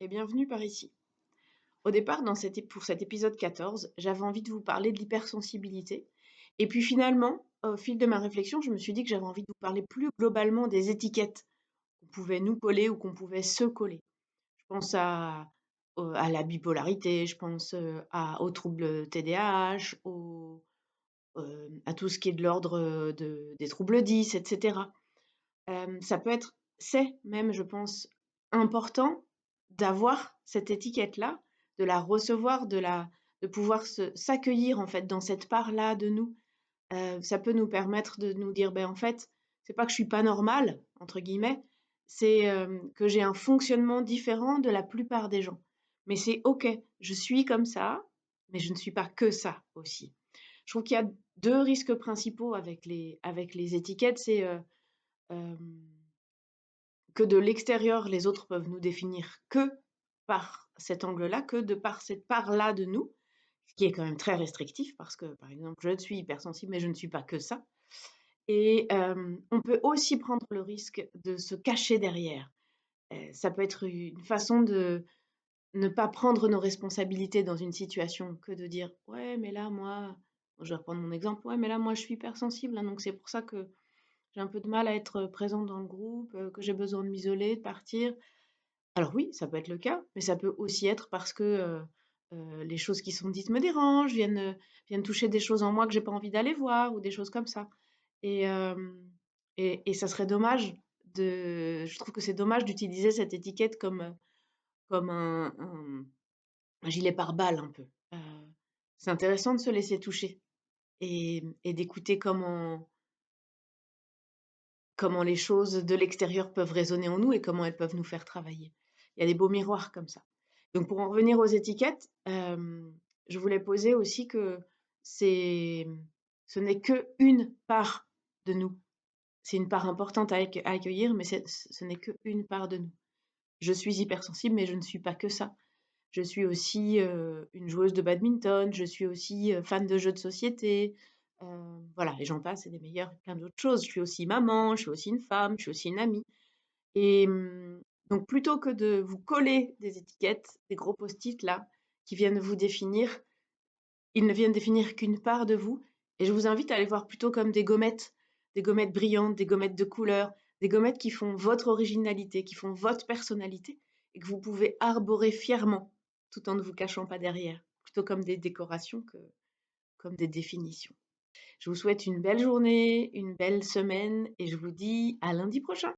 et bienvenue par ici. Au départ, pour cet épisode 14, j'avais envie de vous parler de l'hypersensibilité. Et puis finalement, au fil de ma réflexion, je me suis dit que j'avais envie de vous parler plus globalement des étiquettes qu'on pouvait nous coller ou qu'on pouvait se coller. Je pense à la bipolarité, je pense aux troubles TDAH, à tout ce qui est de l'ordre des troubles 10, etc. Ça peut être, c'est même, je pense, important d'avoir cette étiquette-là, de la recevoir, de pouvoir s'accueillir en fait dans cette part-là de nous. Ça peut nous permettre de nous dire, ben en fait, c'est pas que je suis pas normale entre guillemets, c'est que j'ai un fonctionnement différent de la plupart des gens. Mais c'est ok, je suis comme ça, mais je ne suis pas que ça aussi. Je trouve qu'il y a deux risques principaux avec les étiquettes, c'est euh, que de l'extérieur, les autres peuvent nous définir que par cet angle-là, que de par cette part-là de nous, ce qui est quand même très restrictif parce que, par exemple, je suis hypersensible, mais je ne suis pas que ça. Et on peut aussi prendre le risque de se cacher derrière. Ça peut être une façon de ne pas prendre nos responsabilités dans une situation que de dire ouais, mais là, moi, je vais reprendre mon exemple, ouais, mais là, moi, je suis hypersensible, hein, donc c'est pour ça que j'ai un peu de mal à être présente dans le groupe, que j'ai besoin de m'isoler, de partir. Alors oui, ça peut être le cas, mais ça peut aussi être parce que, les choses qui sont dites me dérangent, viennent toucher des choses en moi que j'ai pas envie d'aller voir ou des choses comme ça. Et ça serait dommage je trouve que c'est dommage d'utiliser cette étiquette comme un gilet pare-balles un peu. Heu, c'est intéressant de se laisser toucher et d'écouter comment les choses de l'extérieur peuvent résonner en nous et comment elles peuvent nous faire travailler. Il y a des beaux miroirs comme ça. Donc pour en revenir aux étiquettes, je voulais poser aussi que c'est ce n'est qu'une part de nous. C'est une part importante à accueillir, mais ce n'est qu'une part de nous. Je suis hypersensible, mais je ne suis pas que ça. Je suis aussi une joueuse de badminton, je suis aussi fan de jeux de société, voilà, et j'en passe, et des meilleurs, et plein d'autres choses. Je suis aussi maman, je suis aussi une femme, je suis aussi une amie. Et donc plutôt que de vous coller des étiquettes, des gros post-it là, qui viennent vous définir, ils ne viennent définir qu'une part de vous. Et je vous invite à les voir plutôt comme des gommettes brillantes, des gommettes de couleur, des gommettes qui font votre originalité, qui font votre personnalité, et que vous pouvez arborer fièrement, tout en ne vous cachant pas derrière, plutôt comme des décorations que comme des définitions. Je vous souhaite une belle journée, une belle semaine, et je vous dis à lundi prochain.